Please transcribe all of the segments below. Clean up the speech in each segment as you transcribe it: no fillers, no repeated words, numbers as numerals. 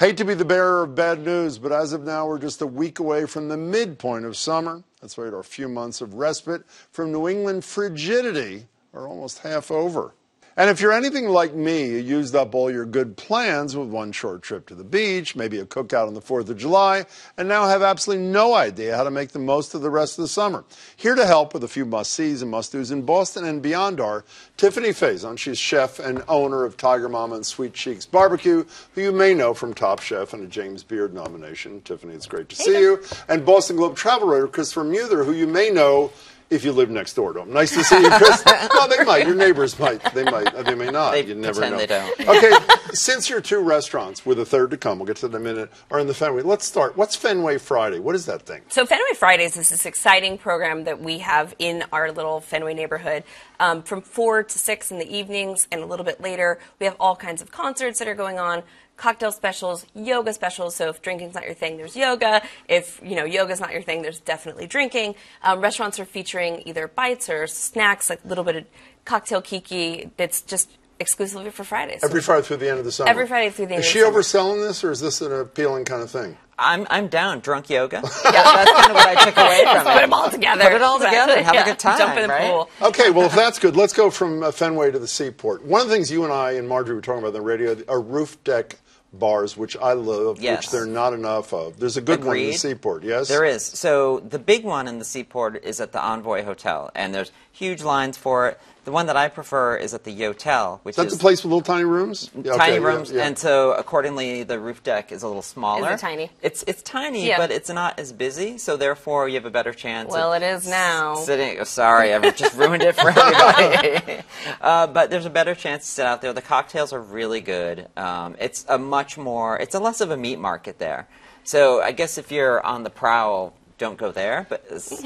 Hate to be the bearer of bad news, but as of now, we're just a week away from the midpoint of summer. That's right, our few months of respite from New England frigidity are almost half over. And if you're anything like me, you used up all your good plans with one short trip to the beach, maybe a cookout on the 4th of July, and now have absolutely no idea how to make the most of the rest of the summer. Here to help with a few must-sees and must-dos in Boston and beyond are Tiffani Faison. She's chef and owner of Tiger Mama and Sweet Cheeks Barbecue, who you may know from Top Chef and a James Beard nomination. Tiffani, it's great to see you. And Boston Globe travel writer Christopher Muther, who you may know if you live next door to them. Nice to see you, Chris. No, they might. Your neighbors might. They might. They may not. You never know. They don't. Okay, since your two restaurants, with a third to come, we'll get to that in a minute, are in the Fenway. Let's start. What's Fenway Friday? What is that thing? So Fenway Fridays is this exciting program that we have in our little Fenway neighborhood. From 4 to 6 in the evenings and a little bit later, we have all kinds of concerts that are going on. Cocktail specials, yoga specials. So if drinking's not your thing, there's yoga. If yoga's not your thing, there's definitely drinking. Restaurants are featuring either bites or snacks, like a little bit of cocktail kiki. That's just exclusively for Fridays. Every Friday through the end of the summer. Every Friday through the end of the summer. Is she overselling this, or is this an appealing kind of thing? I'm down. Drunk yoga. Yeah, that's kind of what I took away from it. Put them all together. Put it all together and have a good time. Jump in the pool. Okay, well, if that's good, let's go from Fenway to the Seaport. One of the things you and I and Marjorie were talking about on the radio are roof deck bars, which I love, which there are not enough of. There's a good one in the Seaport, yes? There is. So the big one in the Seaport is at the Envoy Hotel, and there's huge lines for it. The one that I prefer is at the Yotel, which is... That's the place with little tiny rooms? Tiny rooms, and so accordingly the roof deck is a little smaller. Is it tiny? It's tiny, but it's not as busy, so therefore you have a better chance Well, it is now. Sorry, I've just ruined it for everybody. But there's a better chance to sit out there. The cocktails are really good. It's a less of a meat market there. So I guess if you're on the prowl, don't go there, but there's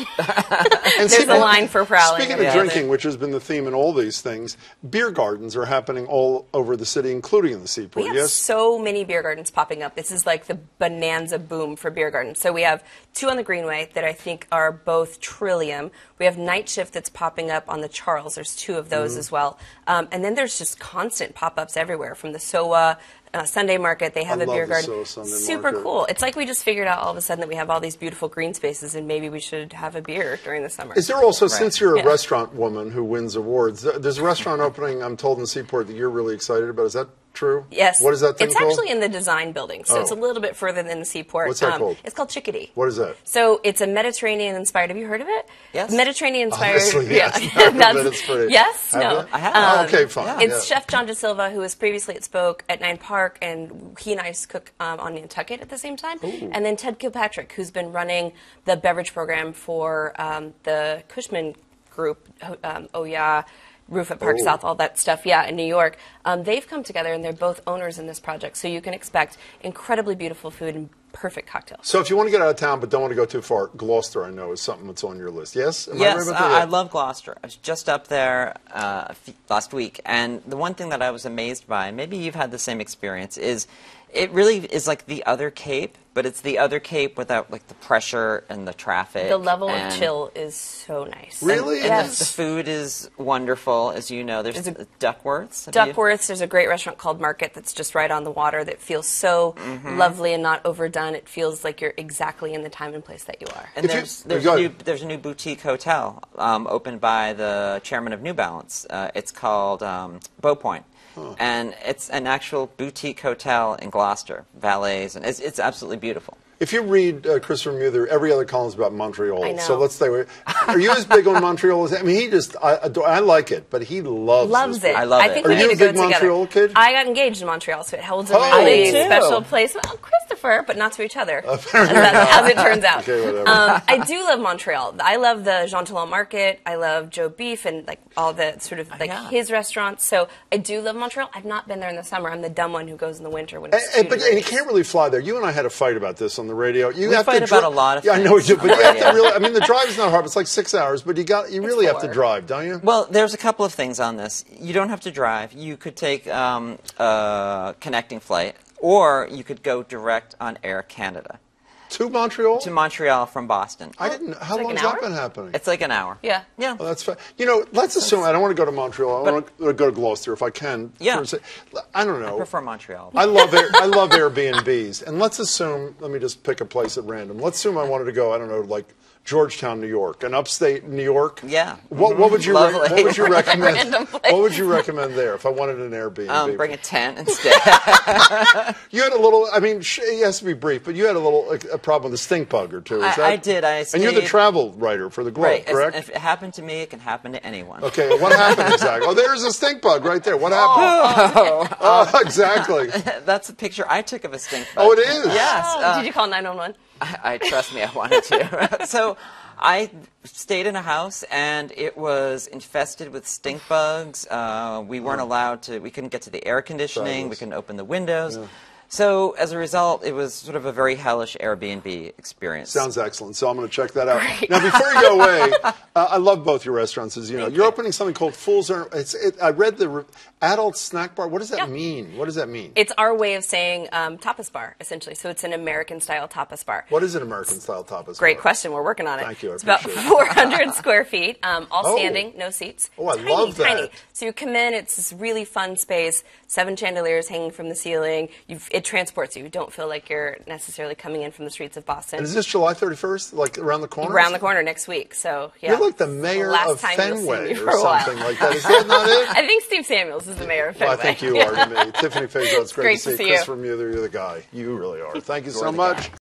a line for prowling. Speaking of drinking, which has been the theme in all these things, beer gardens are happening all over the city, including in the Seaport. We have so many beer gardens popping up. This is like the bonanza boom for beer gardens. So we have 2 on the Greenway that I think are both Trillium. We have Night Shift that's popping up on the Charles. There's 2 of those as well. And then there's just constant pop-ups everywhere from the SOA. Sunday Market, they have a beer garden. Super cool. It's like we just figured out all of a sudden that we have all these beautiful green spaces and maybe we should have a beer during the summer. Is there also, since you're a restaurant woman who wins awards, there's a restaurant opening, I'm told, in the Seaport that you're really excited about. Is that true? Yes. What is that thing called? It's actually in the Design Building, so it's a little bit further than the Seaport. What's that called? It's called Chickadee. What is that? So it's a Mediterranean-inspired. Have you heard of it? Yes. Mediterranean-inspired. Honestly, yes. Yes? No. I have. Okay, fine. It's Chef John DeSilva, who was previously at Spoke at 9 Park, and he and I used to cook on Nantucket at the same time. Ooh. And then Ted Kilpatrick, who's been running the beverage program for the Cushman Group, Roof at Park South, all that stuff, in New York. They've come together, and they're both owners in this project, so you can expect incredibly beautiful food and perfect cocktails. So if you want to get out of town but don't want to go too far, Gloucester, I know, is something that's on your list. Yes? Yes, I love Gloucester. I was just up there last week, and the one thing that I was amazed by, and maybe you've had the same experience, is it really is like the other Cape, but it's the other Cape without like the pressure and the traffic. The level of chill is so nice. Really? And the food is wonderful, as you know. There's Duckworth's. Duckworth's. There's a great restaurant called Market that's just right on the water that feels so lovely and not overdone. It feels like you're exactly in the time and place that you are. And there's a new boutique hotel opened by the chairman of New Balance. It's called Bow Point. And it's an actual boutique hotel in Gloucester, valets, and it's absolutely beautiful. If you read Christopher Muther, every other column is about Montreal. I know. So let's stay away. Are you as big on Montreal as I mean, I like it, but he loves it. I love it. I think Are we you need a to go big Montreal together. kid? I got engaged in Montreal, so it holds a really special place. Well, Christopher, but not to each other, as it turns out. Okay, whatever. I do love Montreal. I love the Jean Talon Market. I love Joe Beef and like all the sort of like his restaurants. So I do love Montreal. I've not been there in the summer. I'm the dumb one who goes in the winter when it's and you can't really fly there. You and I had a fight about this on the radio. You have fight about a lot of things. I know we do, but you have to really. I mean, the drive is not hard. It's like 6 hours, but you really have to drive, don't you? Well, there's a couple of things on this. You don't have to drive. You could take a connecting flight, or you could go direct on Air Canada. To Montreal? To Montreal from Boston. I didn't. How like long an has that hour? been happening? It's like an hour. Yeah. Yeah. Well, that's fine. You know, let's assume I don't want to go to Montreal. I want to go to Gloucester if I can. Yeah. I don't know. I prefer Montreal. I love Airbnbs, and let's assume. Let me just pick a place at random. Let's assume I wanted to go. I don't know, like Georgetown, New York, and upstate New York. Yeah. What would you Lovely. What would you recommend? Random place. What would you recommend there if I wanted an Airbnb? Bring a tent instead. You had a little. I mean, it has to be brief, but you had a problem with a stink bug or two. I did. And you're the travel writer for the Globe, Right. correct? If it happened to me, it can happen to anyone. Okay, what happened exactly? Oh, there's a stink bug right there. What happened? Oh, exactly. That's a picture I took of a stink bug. Oh, it is? Yes. Did you call 911? I trust me, I wanted to. So I stayed in a house, and it was infested with stink bugs. We weren't allowed to. We couldn't get to the air conditioning. Fabulous. We couldn't open the windows. Yeah. So as a result, it was sort of a very hellish Airbnb experience. Sounds excellent. So I'm going to check that out. Great. Now, before you go away, I love both your restaurants. As you know, you're opening something called Fool's Errand. I read the adult snack bar. What does that mean? What does that mean? It's our way of saying tapas bar, essentially. So it's an American-style tapas bar. What is an American-style tapas bar? Great question. We're working on it. Thank you. It's about 400 square feet, all standing, no seats. Oh, I tiny, love that. Tiny. So you come in, it's this really fun space, 7 chandeliers hanging from the ceiling. It transports you. You don't feel like you're necessarily coming in from the streets of Boston. And is this July 31st, like around the corner? Around the corner next week. So yeah, you're like the mayor of Fenway or something like that. Is that not it? I think Steve Samuels is the mayor of Fenway. Well, I think you are to me. Tiffani Faison, it's great to see you. See Christopher Muther, you're the guy. You really are. Thank you so much.